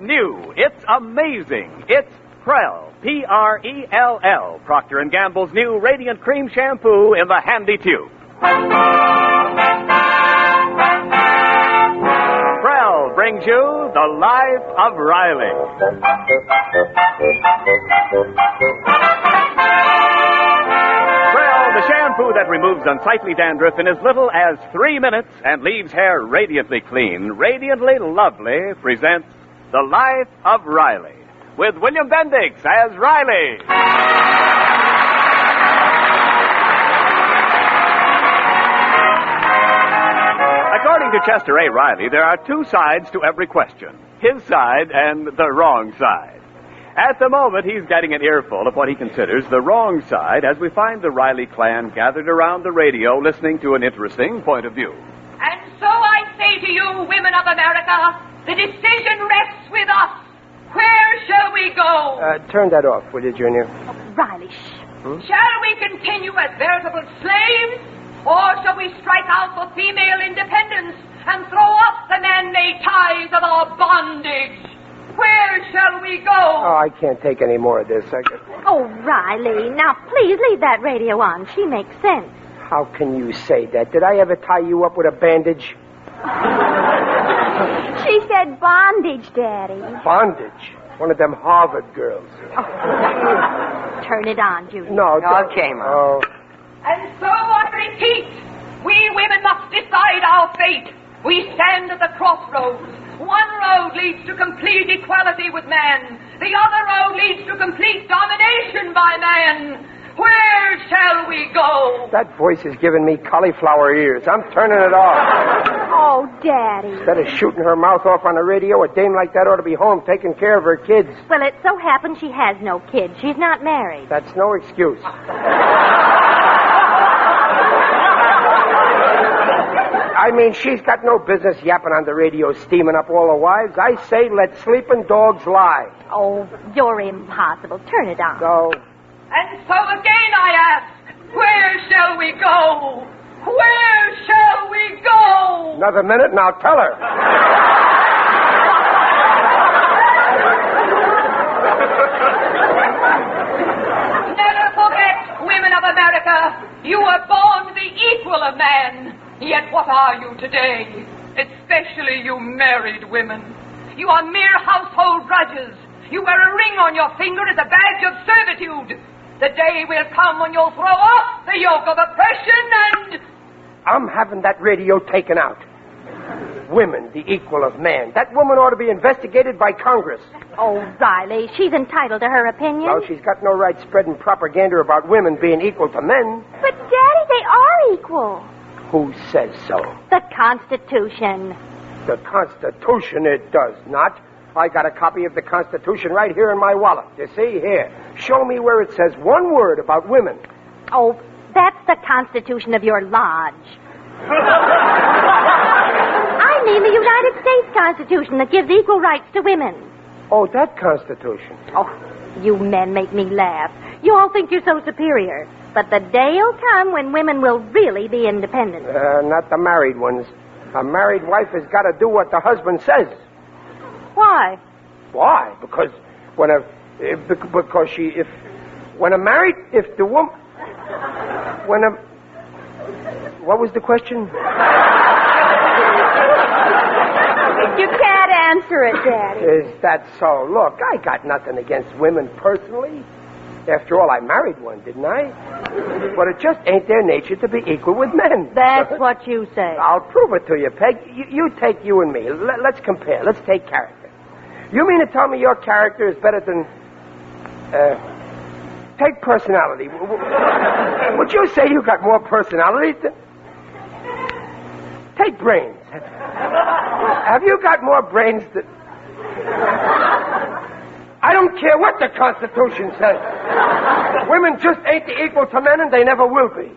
new. It's amazing. It's Prell, P-R-E-L-L, Procter & Gamble's new Radiant Cream Shampoo in the handy tube. Prell brings you The Life of Riley. Prell, the shampoo that removes unsightly dandruff in as little as 3 minutes and leaves hair radiantly clean, radiantly lovely, presents The Life of Riley, with William Bendix as Riley. According to Chester A. Riley, there are two sides to every question, his side and the wrong side. At the moment, he's getting an earful of what he considers the wrong side as we find the Riley clan gathered around the radio listening to an interesting point of view. And so I say to you, women of America, the decision rests with us. Where shall we go? Turn that off, will you, Junior? Riley, shh. Shall we continue as veritable slaves? Or shall we strike out for female independence and throw off the man-made ties of our bondage? Where shall we go? Oh, I can't take any more of this. Oh, Riley, now please leave that radio on. She makes sense. How can you say that? Did I ever tie you up with a bandage? She said bondage, Daddy. Bondage? One of them Harvard girls. Oh. Turn it on, Judy. No, okay, Mom. Oh. And so I repeat, we women must decide our fate. We stand at the crossroads. One road leads to complete equality with man. The other road leads to complete domination by man. Where shall we go? That voice is giving me cauliflower ears. I'm turning it off. Oh, Daddy. Instead of shooting her mouth off on the radio, a dame like that ought to be home taking care of her kids. Well, it so happens she has no kids. She's not married. That's no excuse. I mean, she's got no business yapping on the radio, steaming up all the wives. I say let sleeping dogs lie. Oh, you're impossible. Turn it on. So... And so again I ask, where shall we go? Where shall we go? Another minute and I'll tell her. Never forget, women of America, you were born the equal of man. Yet what are you today? Especially you married women. You are mere household drudges. You wear a ring on your finger as a badge of servitude. The day will come when you'll throw off the yoke of oppression and... I'm having that radio taken out. Women, the equal of man. That woman ought to be investigated by Congress. Oh, Riley, she's entitled to her opinion. No, she's got no right spreading propaganda about women being equal to men. But, Daddy, they are equal. Who says so? The Constitution. The Constitution, it does not. I got a copy of the Constitution right here in my wallet. You see? Here. Show me where it says one word about women. Oh, that's the Constitution of your lodge. I mean the United States Constitution that gives equal rights to women. Oh, that Constitution. Oh, you men make me laugh. You all think you're so superior. But the day'll come when women will really be independent. Not the married ones. A married wife has got to do what the husband says. Why? Why? Because when a what was the question? You can't answer it, Daddy. Is that so? Look, I got nothing against women personally. After all, I married one, didn't I? But it just ain't their nature to be equal with men. That's what you say. I'll prove it to you, Peg. You take you and me. Let's compare. Let's take character. You mean to tell me your character is better than... take personality. Would you say you got more personality than... Take brains. Have you got more brains than... I don't care what the Constitution says. Women just ain't the equal to men, and they never will be.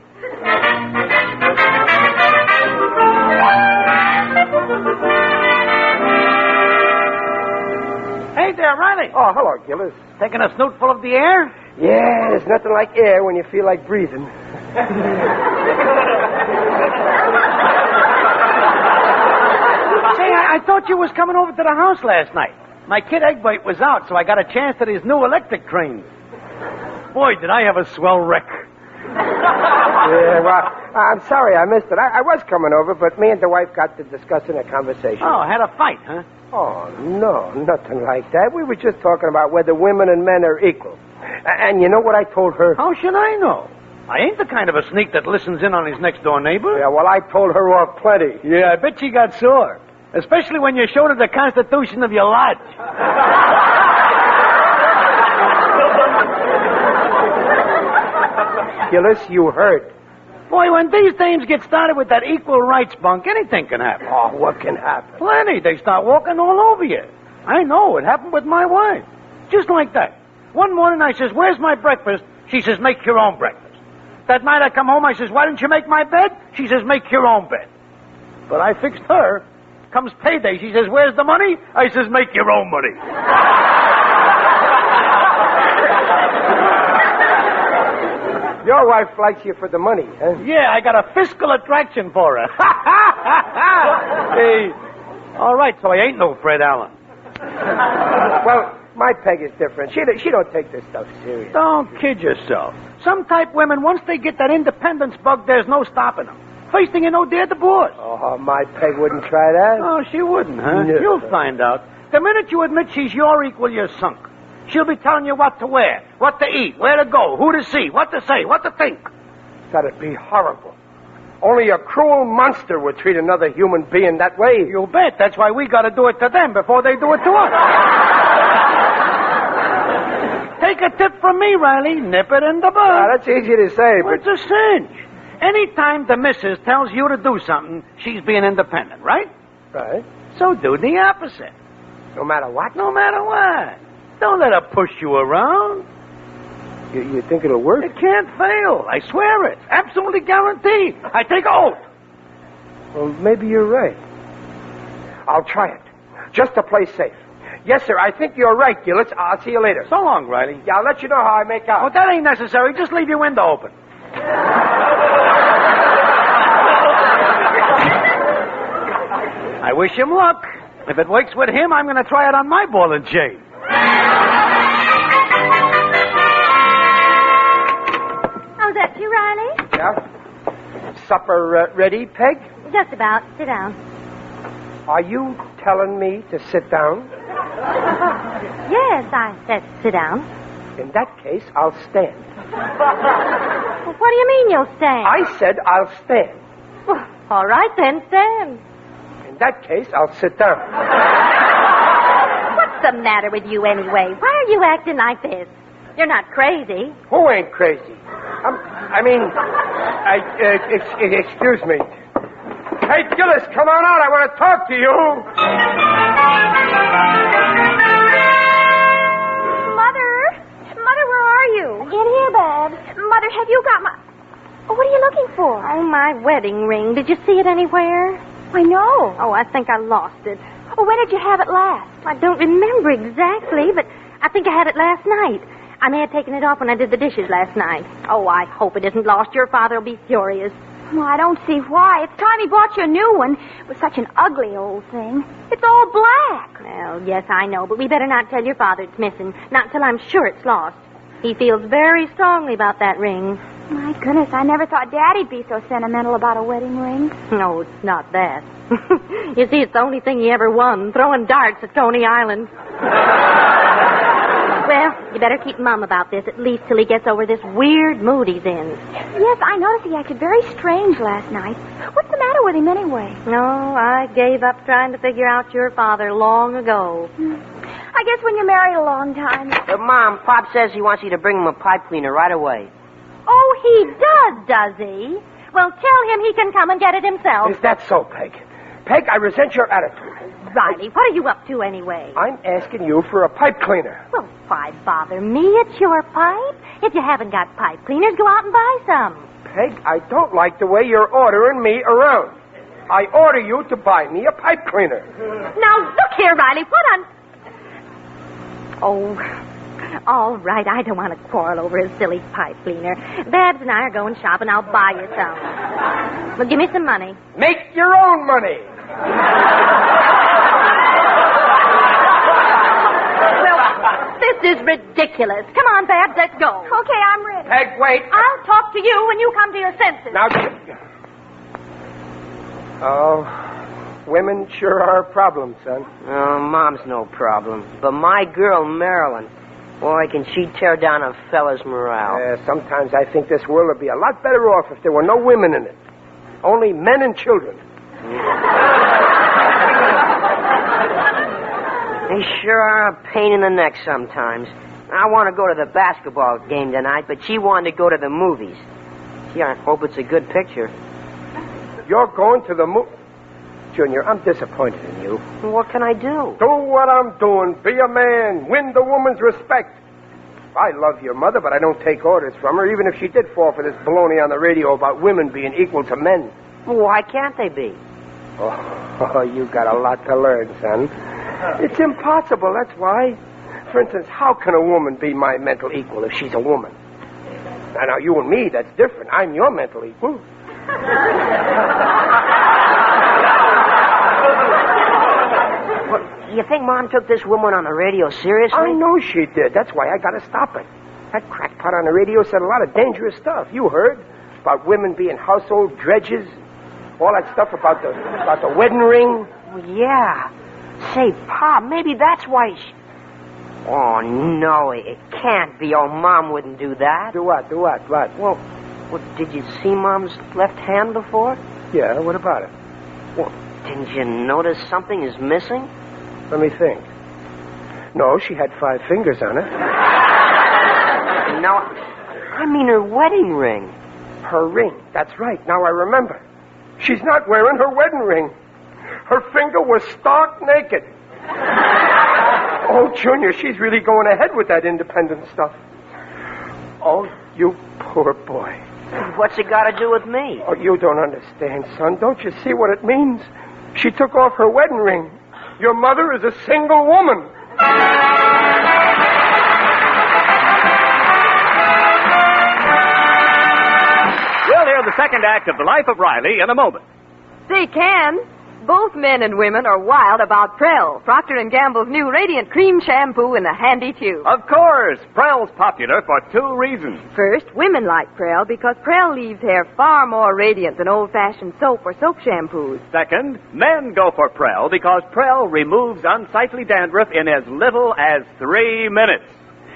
Hey there, Riley. Oh, hello, Gillis. Taking a snootful of the air? Yeah, there's nothing like air when you feel like breathing. Say, I thought you was coming over to the house last night. My kid Egbert was out, so I got a chance at his new electric train. Boy, did I have a swell wreck. Yeah, well, I'm sorry I missed it. I was coming over, but me and the wife got to discussing a conversation. Oh, had a fight, huh? Oh, no, nothing like that. We were just talking about whether women and men are equal. And you know what I told her? How should I know? I ain't the kind of a sneak that listens in on his next-door neighbor. Yeah, well, I told her off plenty. Yeah, I bet she got sore. Especially when you showed her the constitution of your lodge. Gillis, you heard. Boy, when these dames get started with that equal rights bunk, anything can happen. Oh, what can happen? Plenty. They start walking all over you. I know. It happened with my wife. Just like that. One morning I says, where's my breakfast? She says, make your own breakfast. That night I come home, I says, why didn't you make my bed? She says, make your own bed. But I fixed her. Comes payday, she says, where's the money? I says, make your own money. Your wife likes you for the money, huh? Yeah, I got a fiscal attraction for her. Hey, all right, so I ain't no Fred Allen. Well, my Peg is different. She don't take this stuff serious. Don't kid yourself. Some type women, once they get that independence bug, there's no stopping them. First thing you know, they're the boss. Oh, my Peg wouldn't try that. Oh, she wouldn't, huh? No. You'll find out. The minute you admit she's your equal, you're sunk. She'll be telling you what to wear, what to eat, where to go, who to see, what to say, what to think. That'd be horrible. Only a cruel monster would treat another human being that way. You bet. That's why we got to do it to them before they do it to us. Take a tip from me, Riley. Nip it in the bud. That's easy to say, Well, but... it's a cinch. Anytime the missus tells you to do something, she's being independent, right? Right. So do the opposite. No matter what? No matter what. Don't let her push you around. You think it'll work? It can't fail. I swear it. Absolutely guaranteed. I take oath. Well, maybe you're right. I'll try it. Just to play safe. Yes, sir, I think you're right, Gillis. I'll see you later. So long, Riley. Yeah, I'll let you know how I make Oh, out. that ain't necessary. Just leave your window open. I wish him luck. If it works with him, I'm going to try it on my ball and chain. Oh, that's you, Riley? Yeah? Supper ready, Peg? Just about. Sit down. Are you telling me to sit down? Yes, I said sit down. In that case, I'll stand. Well, what do you mean you'll stand? I said I'll stand. Well, all right, then, stand. In that case, I'll sit down. What's the matter with you anyway? Why are you acting like this? You're not crazy. Who ain't crazy? Excuse me. Hey, Gillis, come on out. I want to talk to you. Mother, where are you? In here, Bab. Mother, have you got my... Oh, what are you looking for? Oh, my wedding ring. Did you see it anywhere? I know. Oh, I think I lost it. Oh, when did you have it last? I don't remember exactly, but I think I had it last night. I may have taken it off when I did the dishes last night. Oh, I hope it isn't lost. Your father will be furious. Well, I don't see why. It's time he bought you a new one. It was such an ugly old thing. It's all black. Well, yes, I know, but we better not tell your father it's missing. Not till I'm sure it's lost. He feels very strongly about that ring. My goodness, I never thought Daddy'd be so sentimental about a wedding ring. No, it's not that. You see, it's the only thing he ever won, throwing darts at Coney Island. Well, you better keep mum about this, at least till he gets over this weird mood he's in. Yes, I noticed he acted very strange last night. What's the matter with him anyway? No, I gave up trying to figure out your father long ago. I guess when you're married a long time... Mom, Pop says he wants you to bring him a pipe cleaner right away. Oh, he does he? Well, tell him he can come and get it himself. Is that so, Peg? Peg, I resent your attitude. Riley, what are you up to anyway? I'm asking you for a pipe cleaner. Well, why bother me? It's your pipe. If you haven't got pipe cleaners, go out and buy some. Peg, I don't like the way you're ordering me around. I order you to buy me a pipe cleaner. Now, look here, Riley, what on... Oh, all right, I don't want to quarrel over his silly pipe cleaner. Babs and I are going shopping. I'll buy you some. Well, give me some money. Make your own money. This is ridiculous. Come on, Babs, let's go. Okay, I'm ready. Peg, wait. I'll talk to you when you come to your senses. Now, oh, women sure are a problem, son. Oh, Mom's no problem. But my girl, Marilyn, boy, can she tear down a fella's morale. Sometimes I think this world would be a lot better off if there were no women in it. Only men and children. They sure are a pain in the neck sometimes. I want to go to the basketball game tonight, but she wanted to go to the movies. Gee, I hope it's a good picture. You're going to the Junior, I'm disappointed in you. What can I do? Do what I'm doing. Be a man. Win the woman's respect. I love your mother, but I don't take orders from her, even if she did fall for this baloney on the radio about women being equal to men. Why can't they be? Oh, you got a lot to learn, son. It's impossible, that's why. For instance, how can a woman be my mental equal if she's a woman? Now, you and me, that's different. I'm your mental equal. You think Mom took this woman on the radio seriously? I know she did. That's why I got to stop it. That crackpot on the radio said a lot of dangerous stuff. You heard about women being household dredges, all that stuff about the wedding ring. Well, yeah. Say, Pop, maybe that's why she... Oh, no, it can't be. Oh, Mom wouldn't do that. Do what? Well, did you see Mom's left hand before? Yeah, what about it? Well, didn't you notice something is missing? Let me think. No, she had 5 fingers on it. No, I mean her wedding ring. Her ring, that's right. Now I remember. She's not wearing her wedding ring. Her finger was stark naked. Oh, Junior, she's really going ahead with that independent stuff. Oh, you poor boy. What's it got to do with me? Oh, you don't understand, son. Don't you see what it means? She took off her wedding ring. Your mother is a single woman. We'll hear the second act of The Life of Riley in a moment. They can. Both men and women are wild about Prell, Procter & Gamble's new Radiant Cream Shampoo in a handy tube. Of course, Prell's popular for 2 reasons. First, women like Prell because Prell leaves hair far more radiant than old-fashioned soap or soap shampoos. Second, men go for Prell because Prell removes unsightly dandruff in as little as 3 minutes.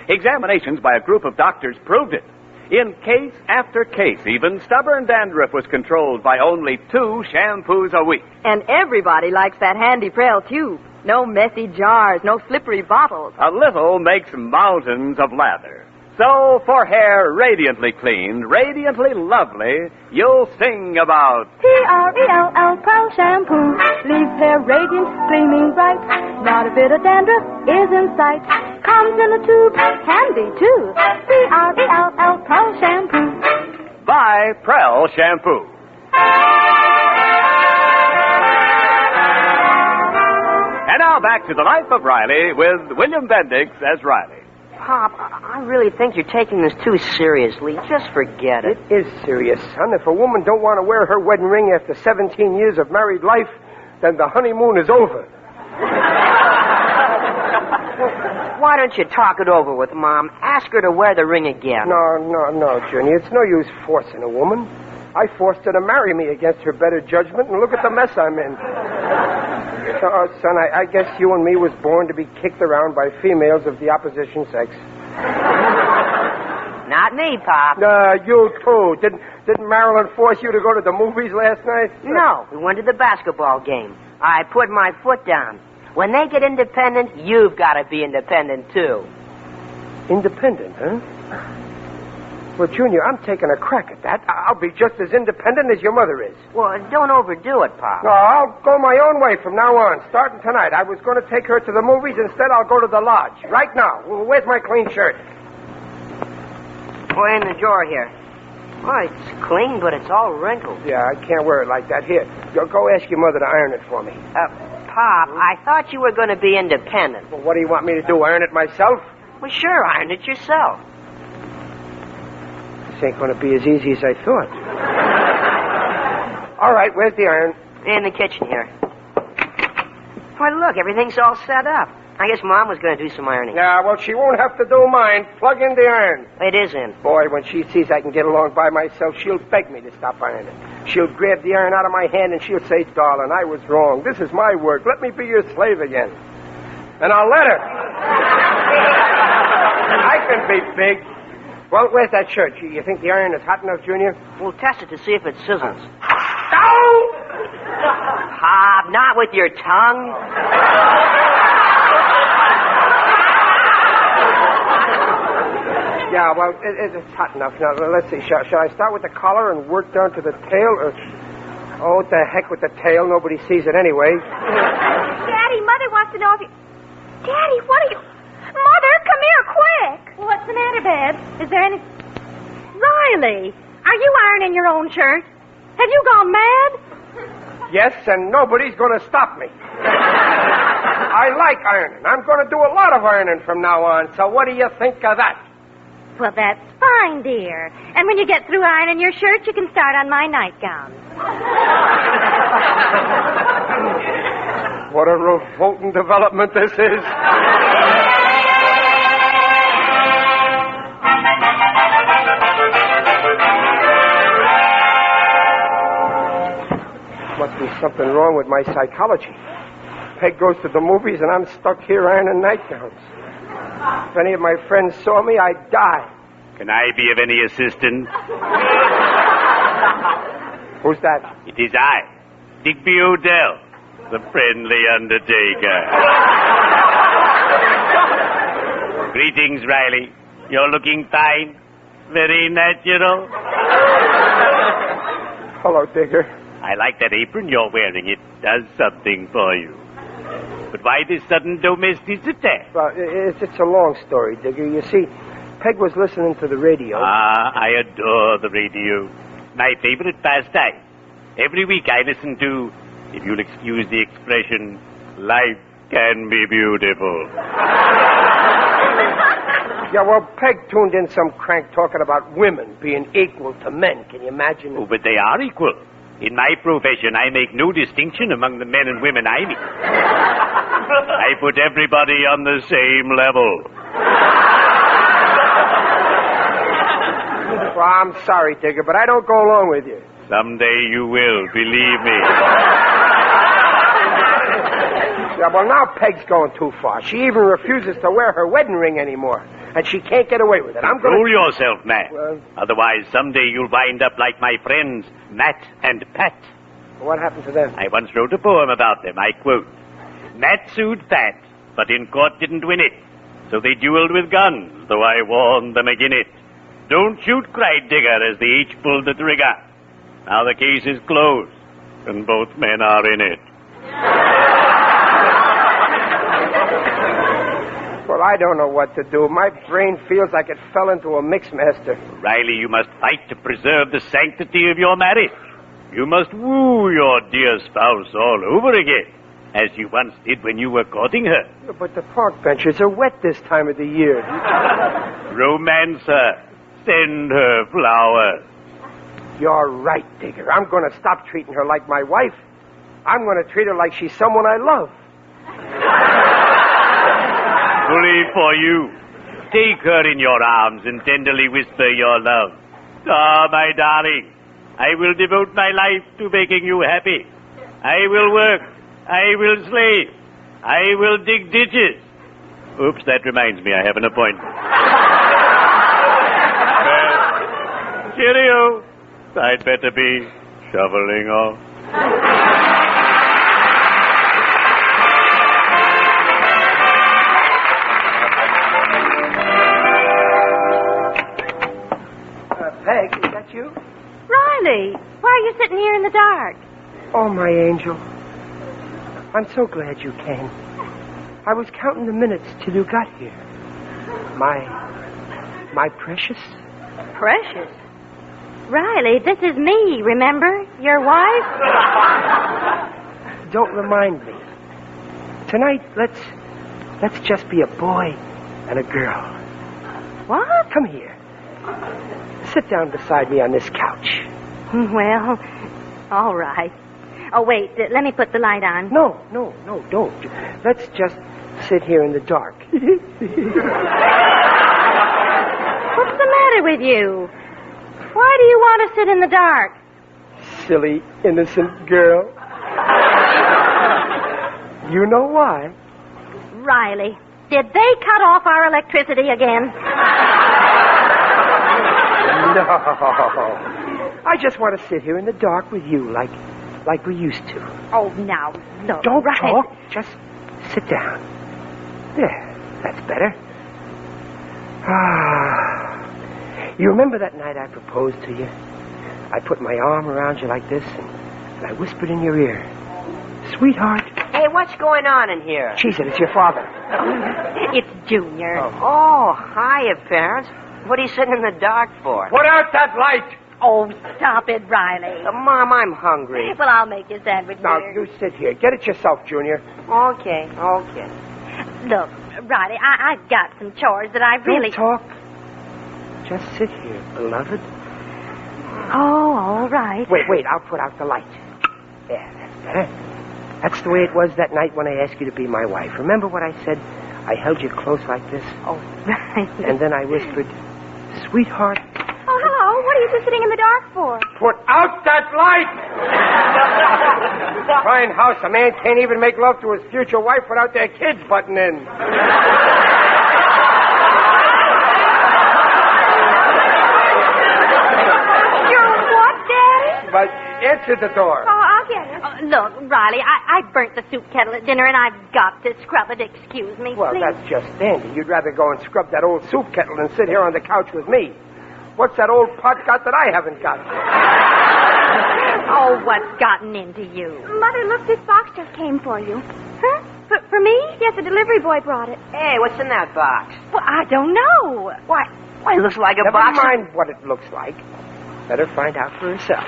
Examinations by a group of doctors proved it. In case after case, even stubborn dandruff was controlled by only 2 shampoos a week. And everybody likes that handy Prell tube. No messy jars, no slippery bottles. A little makes mountains of lather. So, for hair radiantly clean, radiantly lovely, you'll sing about Prell, Prell shampoo. Leaves hair radiant, gleaming bright. Not a bit of dandruff is in sight. Comes in a tube, handy too. Prell, Prell shampoo. Buy Prell shampoo. And now back to The Life of Riley with William Bendix as Riley. Pop, I really think you're taking this too seriously. Just forget it. It is serious, son. If a woman don't want to wear her wedding ring after 17 years of married life, then the honeymoon is over. Why don't you talk it over with Mom? Ask her to wear the ring again. No, Junior. It's no use forcing a woman. I forced her to marry me against her better judgment, and look at the mess I'm in. Son, I guess you and me was born to be kicked around by females of the opposition sex. Not me, Pop. You too. Didn't Marilyn force you to go to the movies last night? No, we went to the basketball game. I put my foot down. When they get independent, you've got to be independent, too. Independent, huh? Well, Junior, I'm taking a crack at that. I'll be just as independent as your mother is. Well, don't overdo it, Pop. No, I'll go my own way from now on. Starting tonight, I was going to take her to the movies. Instead, I'll go to the lodge. Right now. Well, where's my clean shirt? Put it in the drawer here. Oh, it's clean, but it's all wrinkled. Yeah, I can't wear it like that. Here, go ask your mother to iron it for me. Pop, I thought you were going to be independent. Well, what do you want me to do, iron it myself? Well, sure, iron it yourself. This ain't going to be as easy as I thought. All right, where's the iron? In the kitchen here. Why, look, everything's all set up. I guess Mom was going to do some ironing. Yeah, well, she won't have to do mine. Plug in the iron. It is in. Boy, when she sees I can get along by myself, she'll beg me to stop ironing. She'll grab the iron out of my hand and she'll say, darling, I was wrong. This is my work. Let me be your slave again. And I'll let her. I can be big. Well, where's that shirt? You think the iron is hot enough, Junior? We'll test it to see if it sizzles. No! Not with your tongue. Yeah, well, it's hot enough. Now, let's see. Shall I start with the collar and work down to the tail? Oh, what the heck with the tail? Nobody sees it anyway. Daddy, Mother wants to know if you... Daddy, what are you... Mother, come here, quick! What's the matter, Babs? Is there any... Riley, are you ironing your own shirt? Have you gone mad? Yes, and nobody's going to stop me. I like ironing. I'm going to do a lot of ironing from now on, so what do you think of that? Well, that's fine, dear. And when you get through ironing your shirt, you can start on my nightgown. What a revolting development this is. Must be something wrong with my psychology. Peg goes to the movies and I'm stuck here ironing nightgowns. If any of my friends saw me, I'd die. Can I be of any assistance? Who's that? It is I, Digby Odell, the friendly undertaker. Greetings, Riley. You're looking fine. Very natural. Hello, Digger. I like that apron you're wearing. It does something for you. But why this sudden domesticity? Well, it's a long story, Digger. You see, Peg was listening to the radio. I adore the radio. My favorite pastime. Every week I listen to, if you'll excuse the expression, life can be beautiful. Yeah, well, Peg tuned in some crank talking about women being equal to men. Can you imagine? Oh, but they are equal. In my profession, I make no distinction among the men and women I meet. I put everybody on the same level. Well, I'm sorry, Digger, but I don't go along with you. Someday you will, believe me. Yeah, well, now Peg's going too far. She even refuses to wear her wedding ring anymore. And she can't get away with it. I'm going to... Control yourself, Matt. Well... Otherwise, someday you'll wind up like my friends, Matt and Pat. What happened to them? I once wrote a poem about them. I quote, Matt sued Pat, but in court didn't win it. So they dueled with guns, though I warned them again it. Don't shoot, cried Digger, as they each pulled the trigger. Now the case is closed, and both men are in it. Well, I don't know what to do. My brain feels like it fell into a mixmaster. Riley, you must fight to preserve the sanctity of your marriage. You must woo your dear spouse all over again, as you once did when you were courting her. Yeah, but the park benches are wet this time of the year. Romance her. Send her flowers. You're right, Digger. I'm going to stop treating her like my wife. I'm going to treat her like she's someone I love. Bully for you. Take her in your arms and tenderly whisper your love. Ah, my darling, I will devote my life to making you happy. I will work. I will slave. I will dig ditches. Oops, that reminds me, I have an appointment. Well, cheerio. I'd better be shoveling off. Peg, is that you? Riley, why are you sitting here in the dark? Oh, my angel. I'm so glad you came. I was counting the minutes till you got here. My precious? Precious? Riley, this is me, remember? Your wife? Don't remind me. Tonight, let's just be a boy and a girl. What? Come here. Sit down beside me on this couch. Well, all right. Oh, wait, let me put the light on. No, don't. Let's just sit here in the dark. What's the matter with you? Why do you want to sit in the dark? Silly, innocent girl. You know why? Riley, did they cut off our electricity again? No. I just want to sit here in the dark with you like we used to. Oh, now, look. Don't Riley. talk. Just sit down. There. That's better. You remember that night I proposed to you? I put my arm around you like this, and I whispered in your ear, "Sweetheart." Hey, what's going on in here? Jesus, it's your father. It's Junior. Oh, hiya, parents. What are you sitting in the dark for? Put out that light! Oh, stop it, Riley. Mom, I'm hungry. Well, I'll make you a sandwich, Now, dear. you sit here. Get it yourself, Junior. Okay. Look, Riley, I've got some chores that I really... Don't talk. Just sit here, beloved. Oh, all right. Wait, I'll put out the light. There, that's better. That's the way it was that night when I asked you to be my wife. Remember what I said? I held you close like this. Oh, right. And then I whispered, "Sweetheart." Oh, hello. What are you two sitting in the dark for? Put out that light! Fine house. A man can't even make love to his future wife without their kids butting in. You're what, Daddy? But answer the door. Oh, I'll get it. Look, Riley, I burnt the soup kettle at dinner, and I've got to scrub it. Excuse me, Well, please. that's just dandy. You'd rather go and scrub that old soup kettle than sit here on the couch with me. What's that old pot got that I haven't got? Oh, what's gotten into you? Mother, look, this box just came for you. Huh? For me? Yes, the delivery boy brought it. Hey, what's in that box? Well, I don't know. Why, it looks like a Never box. mind what it looks like. Let her find out for herself.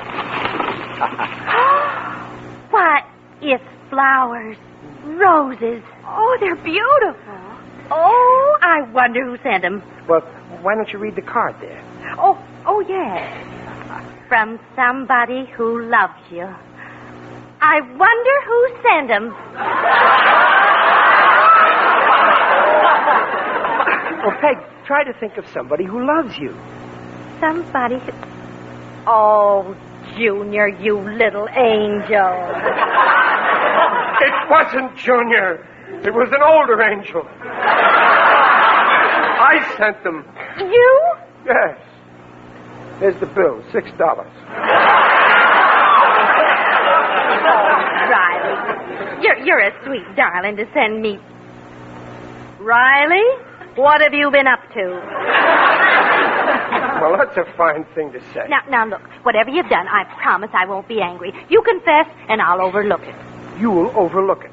Why, it's flowers, roses. Oh, they're beautiful. Oh, I wonder who sent them. Well, why don't you read the card there? Oh, yes. From somebody who loves you. I wonder who sent them. Well, Peg, try to think of somebody who loves you. Somebody who... Oh, Junior, you little angel. It wasn't Junior. It was an older angel. I sent them. You? Yes. There's the bill, $6. Riley, you're a sweet darling to send me. Riley, what have you been up to? Well, that's a fine thing to say. Now, look, whatever you've done, I promise I won't be angry. You confess, and I'll overlook it. You'll overlook it.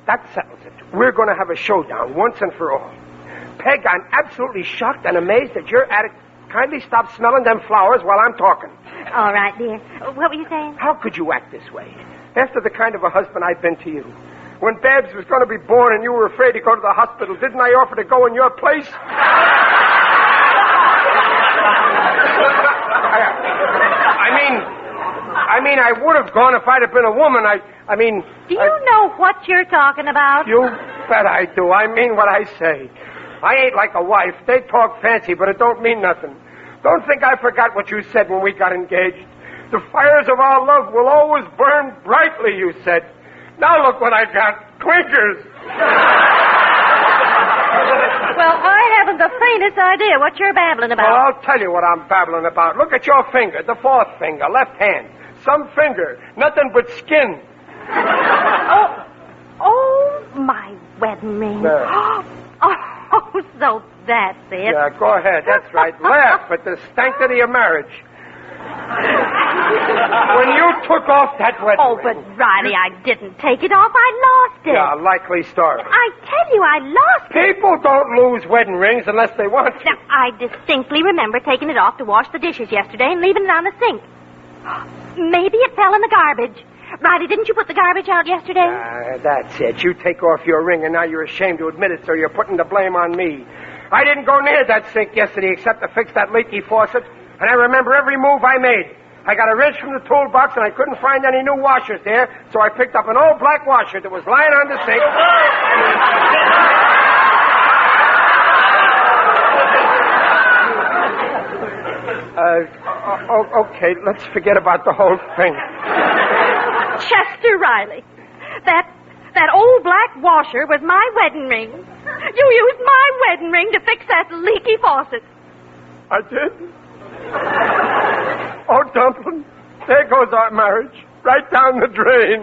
That settles it. We're going to have a showdown once and for all. Peg, I'm absolutely shocked and amazed that you're at it. Kindly stop smelling them flowers while I'm talking. All right, dear. What were you saying? How could you act this way? After the kind of a husband I've been to you. When Babs was going to be born and you were afraid to go to the hospital, didn't I offer to go in your place? I mean, I would have gone if I'd have been a woman. Do you know what you're talking about? You bet I do. I mean what I say. I ain't like a wife. They talk fancy, but it don't mean nothing. Don't think I forgot what you said when we got engaged. The fires of our love will always burn brightly, you said. Now look what I got. Clinkers. Well, I haven't the faintest idea what you're babbling about. Well, I'll tell you what I'm babbling about. Look at your finger, the fourth finger, left hand. Some finger, nothing but skin. Oh, my wedding ring. No. Oh, so that's it. Yeah, go ahead. That's right. Laugh at the sanctity of marriage. When you took off that wedding Oh, but ring, Riley, I didn't take it off. I lost it. Yeah, likely story. I tell you, I lost it. People don't lose wedding rings unless they want to. Now, I distinctly remember taking it off to wash the dishes yesterday and leaving it on the sink. Maybe it fell in the garbage. Riley, didn't you put the garbage out yesterday? That's it. You take off your ring, and now you're ashamed to admit it, so you're putting the blame on me. I didn't go near that sink yesterday except to fix that leaky faucet, and I remember every move I made. I got a wrench from the toolbox, and I couldn't find any new washers there, so I picked up an old black washer that was lying on the sink. Okay, let's forget about the whole thing. Chester Riley, that old black washer was my wedding ring. You used my wedding ring to fix that leaky faucet. I did? Oh, Dumplin', there goes our marriage. Right down the drain.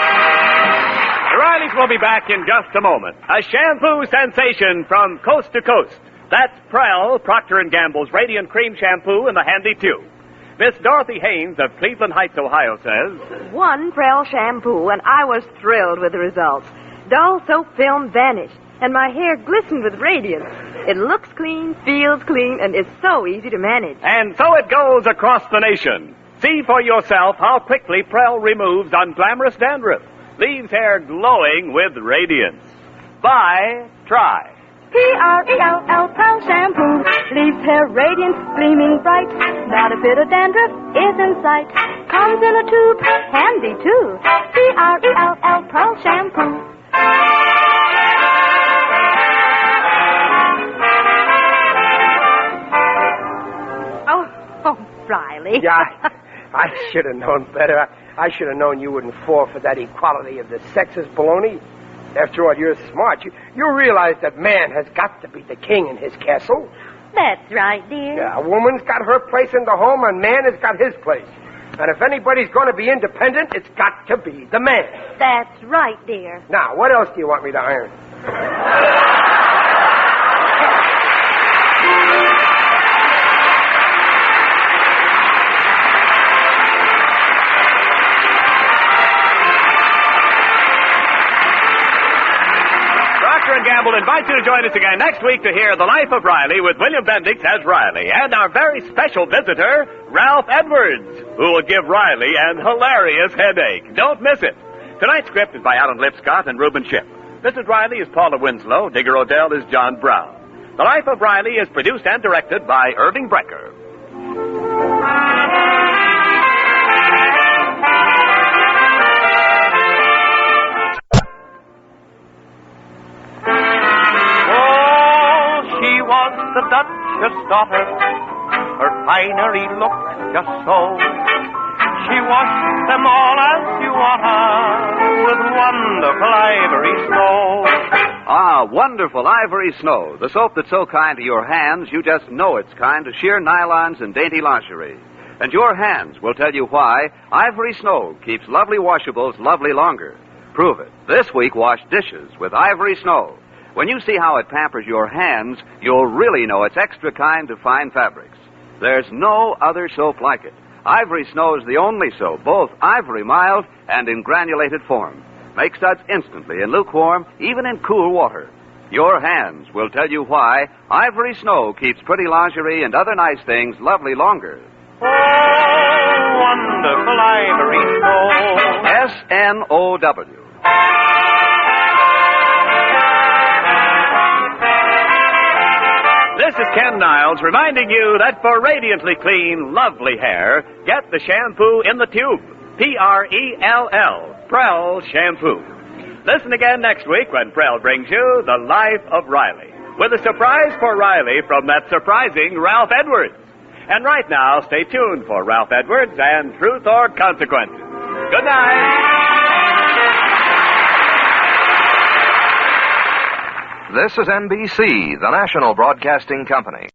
The Rileys will be back in just a moment. A shampoo sensation from coast to coast. That's Prell, Procter & Gamble's Radiant Cream Shampoo in the handy tube. Miss Dorothy Haynes of Cleveland Heights, Ohio says, One Prell shampoo, and I was thrilled with the results. Dull soap film vanished, and my hair glistened with radiance. It looks clean, feels clean, and is so easy to manage. and so it goes across the nation. See for yourself how quickly Prell removes unglamorous dandruff, leaves hair glowing with radiance. Buy, try. P-R-E-L-L, Prell shampoo. Leaves hair radiant, gleaming bright. Not a bit of dandruff is in sight. Comes in a tube, handy too. P-R-E-L-L, Prell shampoo. Oh, Riley. Yeah, I should have known better. I should have known you wouldn't fall for that equality of the sexes baloney. After all, you're smart. You realize that man has got to be the king in his castle. That's right, dear. Yeah, a woman's got her place in the home, and man has got his place. And if anybody's going to be independent, it's got to be the man. That's right, dear. Now, what else do you want me to iron? Procter & Gamble invites you to join us again next week to hear The Life of Riley with William Bendix as Riley and our very special visitor, Ralph Edwards, who will give Riley an hilarious headache. Don't miss it. Tonight's script is by Alan Lipscott and Reuben Ship. Mrs. Riley is Paula Winslow. Digger Odell is John Brown. The Life of Riley is produced and directed by Irving Brecker. The Duchess' daughter, her finery looked just so. She washed them all as you want her, with wonderful ivory snow. Ah, wonderful ivory snow. The soap that's so kind to your hands, you just know it's kind to sheer nylons and dainty lingerie. And your hands will tell you why ivory snow keeps lovely washables lovely longer. Prove it. This week, wash dishes with ivory snow. When you see how it pampers your hands, you'll really know it's extra kind to fine fabrics. There's no other soap like it. Ivory Snow is the only soap, both ivory mild and in granulated form. Make suds instantly in lukewarm, even in cool water. Your hands will tell you why Ivory Snow keeps pretty lingerie and other nice things lovely longer. Oh, wonderful ivory snow. S-N-O-W. This is Ken Niles reminding you that for radiantly clean, lovely hair, get the shampoo in the tube. P-R-E-L-L. Prell Shampoo. Listen again next week when Prell brings you The Life of Riley, with a surprise for Riley from that surprising Ralph Edwards. And right now, stay tuned for Ralph Edwards and Truth or Consequences. Good night. This is NBC, the national broadcasting company.